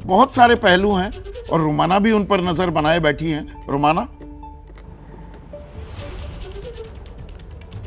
बहुत सारे पहलू हैं और रुमाना भी उन पर नजर बनाए बैठी हैं। रुमाना।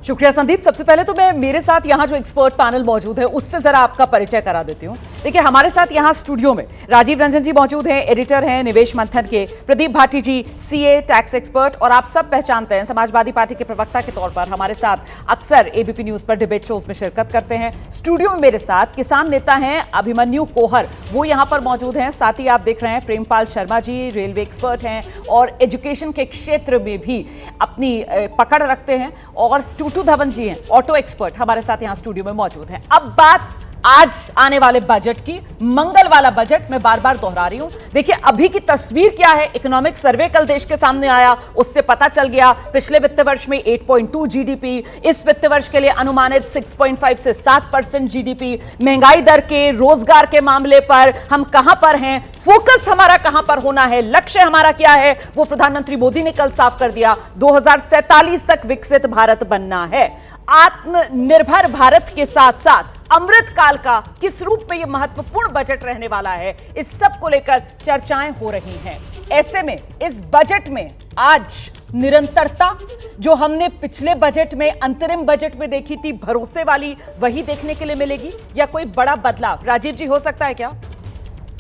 शुक्रिया संदीप। सबसे पहले तो मैं मेरे साथ यहाँ जो एक्सपर्ट पैनल मौजूद है उससे जरा आपका परिचय करा देती हूँ। देखिए, हमारे साथ यहाँ स्टूडियो में राजीव रंजन जी मौजूद हैं, एडिटर हैं निवेश मंथन के, प्रदीप भाटी जी सीए टैक्स एक्सपर्ट, और आप सब पहचानते हैं समाजवादी पार्टी के प्रवक्ता के तौर पर हमारे साथ अक्सर एबीपी न्यूज पर डिबेट शोज में शिरकत करते हैं। स्टूडियो में मेरे साथ किसान नेता हैं अभिमन्यु कोहर, वो यहाँ पर मौजूद हैं। साथ ही आप देख रहे हैं प्रेमपाल शर्मा जी, रेलवे एक्सपर्ट हैं और एजुकेशन के क्षेत्र में भी अपनी पकड़ रखते हैं, और टूटू धवन जी हैं ऑटो एक्सपर्ट, हमारे साथ यहाँ स्टूडियो में मौजूद हैं। अब बात आज आने वाले बजट की, मंगल वाला बजट मैं बार बार दोहरा रही हूं। देखिए, अभी की तस्वीर क्या है, इकोनॉमिक सर्वे कल देश के सामने आया, उससे पता चल गया पिछले वित्त वर्ष में 8.2 जीडीपी, इस वित्त वर्ष के लिए अनुमानित 6.5 से 7% जीडीपी। महंगाई दर के, रोजगार के मामले पर हम कहां पर हैं, फोकस हमारा कहां पर होना है, लक्ष्य हमारा क्या है, वो प्रधानमंत्री मोदी ने कल साफ कर दिया। 2047 तक विकसित भारत बनना है। आत्मनिर्भर भारत के साथ साथ अमृत काल का किस रूप में यह महत्वपूर्ण बजट रहने वाला है, इस सब को लेकर चर्चाएं हो रही हैं। ऐसे में इस बजट में आज निरंतरता जो हमने पिछले बजट में, अंतरिम बजट में देखी थी, भरोसे वाली, वही देखने के लिए मिलेगी या कोई बड़ा बदलाव? राजीव जी, हो सकता है क्या?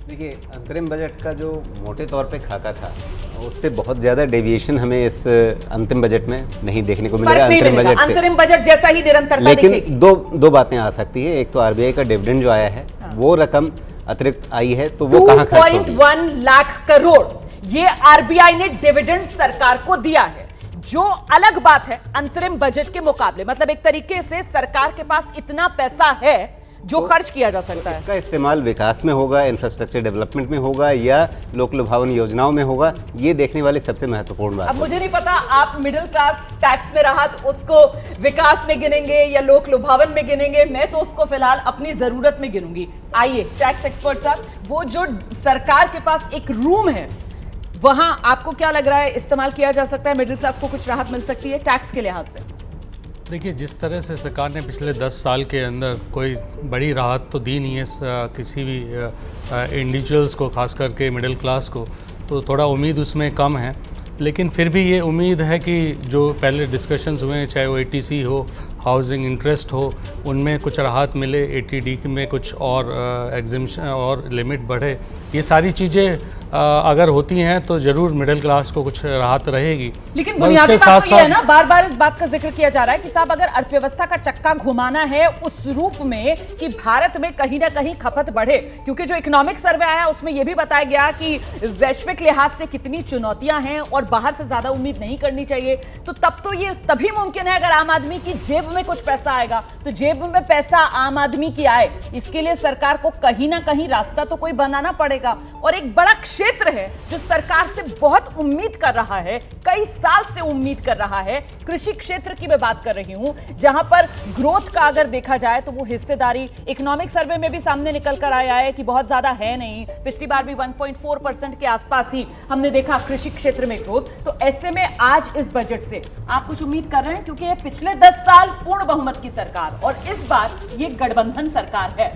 देखिए, अंतरिम बजट का जो मोटे तौर पे खाका था उससे बहुत ज्यादा डेविएशन हमें इस अंतिम बजट में नहीं देखने को मिलेगा। अंतरिम बजट जैसा ही निरंतरता लेकिन दिखेगी। दो बातें आ सकती है। एक तो आरबीआई का डिविडेंड जो आया है, वो रकम अतिरिक्त आई है, तो वो कहां खर्च होगी? 2.1 लाख करोड़ ये आरबीआई ने डिविडेंड सरकार को दिया है, जो अलग बात है अंतरिम बजट के मुकाबले। मतलब एक तरीके से सरकार के पास इतना पैसा है जो खर्च किया जा सकता है। इसका इस्तेमाल विकास में होगा, इंफ्रास्ट्रक्चर डेवलपमेंट में होगा, या लोक लुभावन योजनाओं में होगा, ये देखने वाली सबसे महत्वपूर्ण बात। अब मुझे नहीं पता आप मिडिल क्लास टैक्स में राहत उसको विकास में गिनेंगे या लोक लुभावन में गिनेंगे, मैं तो उसको फिलहाल अपनी जरूरत में गिनूंगी। आइए टैक्स एक्सपर्ट साहब, वो जो सरकार के पास एक रूम है, वहां आपको क्या लग रहा है इस्तेमाल किया जा सकता है, मिडिल क्लास को कुछ राहत मिल सकती है टैक्स के लिहाज से? देखिए, जिस तरह से सरकार ने पिछले 10 साल के अंदर कोई बड़ी राहत तो दी नहीं है किसी भी इंडिविजुअल्स को, खास करके मिडिल क्लास को, तो थोड़ा उम्मीद उसमें कम है। लेकिन फिर भी ये उम्मीद है कि जो पहले डिस्कशंस हुए, चाहे वो एटीसी हो, हाउसिंग इंटरेस्ट हो, उनमें कुछ राहत मिले, एटीडी में कुछ और एग्जिम्शन और लिमिट बढ़े, ये सारी चीज़ें अगर होती हैं तो जरूर मिडिल क्लास को कुछ राहत रहेगी। लेकिन बुनियादी बात तो ये है ना, बार बार इस बात का जिक्र किया जा रहा है कि साहब अगर अर्थव्यवस्था का चक्का घुमाना है उस रूप में कि भारत में कहीं ना कहीं खपत बढ़े, क्योंकि जो इकोनॉमिक सर्वे आया उसमें यह भी बताया गया कि वैश्विक लिहाज से कितनी चुनौतियां हैं और बाहर से ज्यादा उम्मीद नहीं करनी चाहिए, तो तब तो ये तभी मुमकिन है अगर आम आदमी की जेब में कुछ पैसा आएगा। तो जेब में पैसा आम आदमी की आए, इसके लिए सरकार को कहीं ना कहीं रास्ता तो कोई बनाना पड़ेगा। और एक बड़ा क्षेत्र है जो सरकार से बहुत उम्मीद कर रहा है, कई साल से उम्मीद कर रहा है, कृषि क्षेत्र की मैं बात कर रही हूं, जहां पर ग्रोथ का अगर देखा जाए तो वो हिस्सेदारी इकोनॉमिक सर्वे में भी सामने निकल कर आया है कि बहुत ज्यादा है नहीं। पिछली बार भी 1.4% के आसपास ही हमने देखा कृषि क्षेत्र में ग्रोथ। तो ऐसे में आज इस बजट से आप कुछ उम्मीद कर रहे हैं, क्योंकि ये पिछले 10 साल पूर्ण बहुमत की सरकार और इस बार ये गठबंधन सरकार है।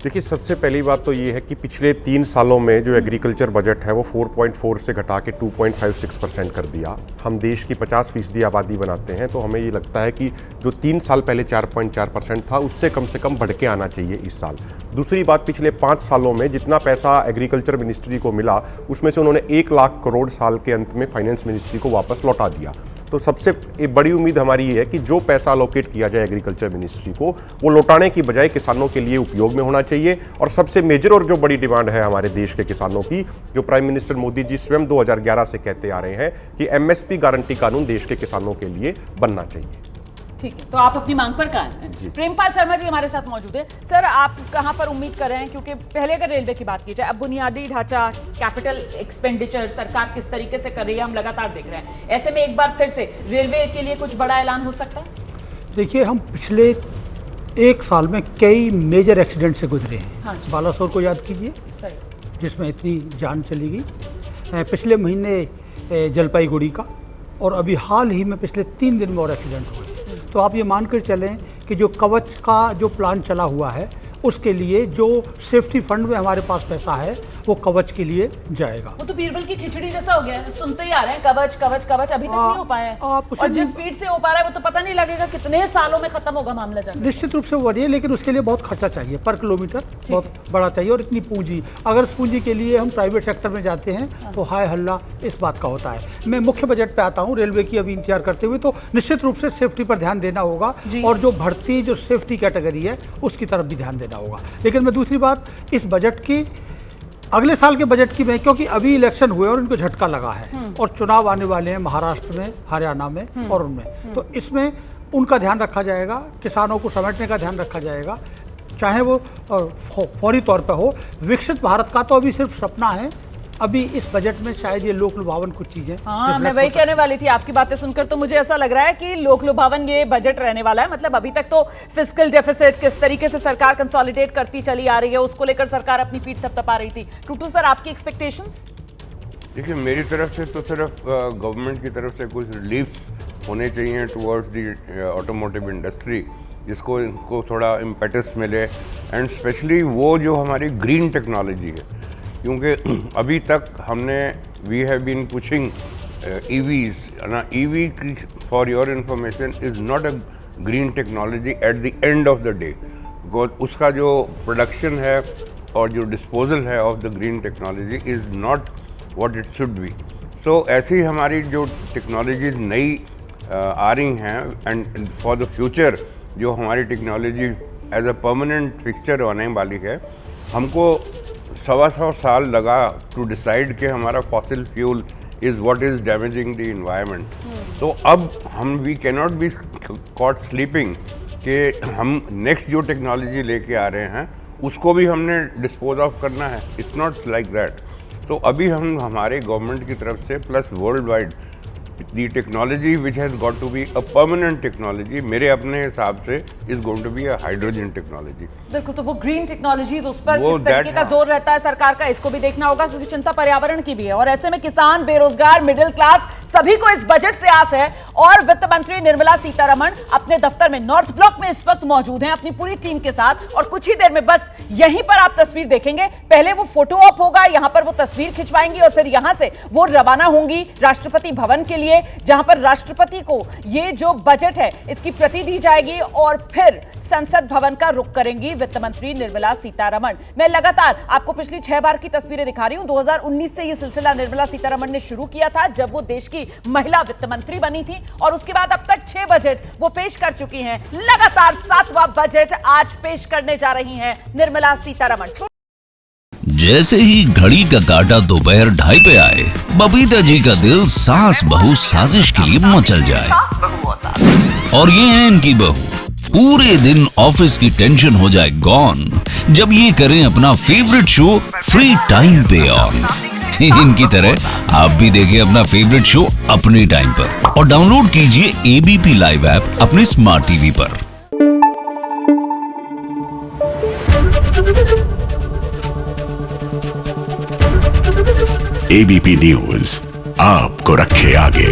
देखिए, सबसे पहली बात तो ये है कि पिछले 3 सालों में जो एग्रीकल्चर बजट है वो 4.4 से घटा के 2.56% कर दिया। हम देश की 50% आबादी बनाते हैं, तो हमें ये लगता है कि जो 3 साल पहले 4.4% था उससे कम से कम बढ़ के आना चाहिए इस साल। दूसरी बात, पिछले 5 सालों में जितना पैसा एग्रीकल्चर मिनिस्ट्री को मिला उसमें से उन्होंने 1 लाख करोड़ साल के अंत में फाइनेंस मिनिस्ट्री को वापस लौटा दिया। तो सबसे बड़ी उम्मीद हमारी ये है कि जो पैसा अलोकेट किया जाए एग्रीकल्चर मिनिस्ट्री को, वो लौटाने की बजाय किसानों के लिए उपयोग में होना चाहिए। और सबसे मेजर और जो बड़ी डिमांड है हमारे देश के किसानों की, जो प्राइम मिनिस्टर मोदी जी स्वयं 2011 से कहते आ रहे हैं कि एमएसपी गारंटी कानून देश के किसानों के लिए बनना चाहिए। ठीक है, तो आप अपनी मांग पर कायम हैं। प्रेमपाल शर्मा जी हमारे साथ मौजूद है। सर, आप कहां पर उम्मीद कर रहे हैं, क्योंकि पहले अगर रेलवे की बात की जाए, अब बुनियादी ढांचा, कैपिटल एक्सपेंडिचर सरकार किस तरीके से कर रही है हम लगातार देख रहे हैं। ऐसे में एक बार फिर से रेलवे के लिए कुछ बड़ा ऐलान हो सकता है? देखिए, हम पिछले 1 साल में कई मेजर एक्सीडेंट से गुजरे हैं। हाँ, बालासोर को याद कीजिए, जिसमें इतनी जान चली गई। पिछले महीने जलपाईगुड़ी का, और अभी हाल ही में पिछले 3 दिन में और एक्सीडेंट हुए। तो आप ये मानकर चलें कि जो कवच का जो प्लान चला हुआ है उसके लिए जो सेफ्टी फंड में हमारे पास पैसा है वो कवच के लिए जाएगा। वो तो बीरबल की खिचड़ी जैसा हो गया है, सुनते ही आ रहे हैं कवच कवच कवच, अभी तक नहीं हो पाया है। और जिस स्पीड से हो पा रहा है वो तो पता नहीं लगेगा कितने सालों में खत्म होगा मामला जाकर। निश्चित रूप से वो बढ़िया, लेकिन उसके लिए बहुत खर्चा चाहिए, पर किलोमीटर बहुत बड़ा चाहिए और इतनी पूंजी, अगर उस पूंजी के लिए हम प्राइवेट सेक्टर में जाते हैं तो हाय हल्ला इस बात का होता है। मैं मुख्य बजट पे आता हूँ, रेलवे की अभी इंतजार करते हुए, तो निश्चित रूप से सेफ्टी पर ध्यान देना होगा और जो भर्ती जो सेफ्टी कैटेगरी है उसकी तरफ भी ध्यान देना होगा। लेकिन मैं दूसरी बात इस बजट की, अगले साल के बजट की, मैं क्योंकि अभी इलेक्शन हुए और उनको झटका लगा है और चुनाव आने वाले हैं महाराष्ट्र में, हरियाणा में और उनमें, तो इसमें उनका ध्यान रखा जाएगा, किसानों को समेटने का ध्यान रखा जाएगा, चाहे वो फौरी तौर पर हो। विकसित भारत का तो अभी सिर्फ सपना है, अभी इस बजट में शायद ये लोक लुभावन कुछ चीजें। हाँ, मैं वही कहने वाली थी, आपकी बातें सुनकर तो मुझे ऐसा लग रहा है कि लोक लुभावन ये बजट रहने वाला है। मतलब अभी तक तो फिस्कल डेफिसिट किस तरीके से सरकार कंसोलिडेट करती चली आ रही है, उसको लेकर सरकार अपनी पीठ थपथपा रही थी। टूटू सर, आपकी एक्सपेक्टेशंस? देखिए, मेरी तरफ से तो सिर्फ गवर्नमेंट की तरफ से कुछ रिलीफ होने चाहिए टुवर्ड्स दी ऑटोमोटिव इंडस्ट्री, जिसको इनको थोड़ा इम्पेटस मिले, एंड स्पेशली वो जो हमारी ग्रीन टेक्नोलॉजी है, क्योंकि अभी तक हमने we have been pushing EVs ना, EV की for your information is not a green technology at the end of the day, because उसका जो प्रोडक्शन है और जो डिस्पोजल है of the green technology is not what it should be. So ऐसी हमारी जो टेक्नोलॉजीज नई आ रही हैं, एंड फॉर द फ्यूचर जो हमारी technology as a permanent fixture होने वाली है, हमको 125 साल लगा टू डिसाइड कि हमारा fossil fuel is what is damaging the environment. तो अब हम we can not be caught sleeping कि हम नेक्स्ट जो टेक्नोलॉजी लेके आ रहे हैं उसको भी हमने डिस्पोज ऑफ करना है। It's not like that. तो अभी हम हमारे गवर्नमेंट की तरफ से plus world wide the technology which has got to be a permanent technology, मेरे अपने हिसाब से is going to be a hydrogen technology. बिल्कुल, तो वो ग्रीन टेक्नोलॉजीज, उस पर किस तरीके का जोर रहता है सरकार का, इसको भी देखना होगा, क्योंकि चिंता पर्यावरण की भी है। और ऐसे में किसान, बेरोजगार, मिडिल क्लास सभी को इस बजट से आस है। और वित्त मंत्री निर्मला सीतारमण अपने दफ्तर में नॉर्थ ब्लॉक में इस वक्त मौजूद हैं अपनी पूरी टीम के साथ, और कुछ ही देर में बस यहीं पर आप तस्वीर देखेंगे। पहले वो फोटो ऑप होगा, यहां पर वो तस्वीर खिंचवाएंगी और फिर यहां से वो रवाना होंगी राष्ट्रपति भवन के लिए, जहां पर राष्ट्रपति को ये जो बजट है इसकी प्रति दी जाएगी और फिर संसद भवन का रुख करेंगी वित्त मंत्री निर्मला सीतारमण। मैं लगातार आपको पिछली 6 बार की तस्वीरें दिखा रही हूं। 2019 से ये सिलसिला निर्मला सीतारमण ने शुरू किया था, जब वो देश की महिला वित्त मंत्री बनी थी, और उसके बाद अब तक 6 बजट वो पेश कर चुकी हैं। लगातार 7वां बजट आज पेश करने जा रही हैं निर्मला सीतारमण। जैसे ही घड़ी का काटा दोपहर 2:30 पे आए, बबीता जी का दिल सास बहू साजिश के लिए मचल जाए। और ये है इनकी बहू, पूरे दिन ऑफिस की टेंशन हो जाए गॉन जब ये करें अपना फेवरेट शो फ्री टाइम पे ऑन। इनकी तरह आप भी देखिए अपना फेवरेट शो अपने टाइम पर और डाउनलोड कीजिए ABP लाइव ऐप अपने स्मार्ट टीवी पर। ABP न्यूज आपको रखे आगे।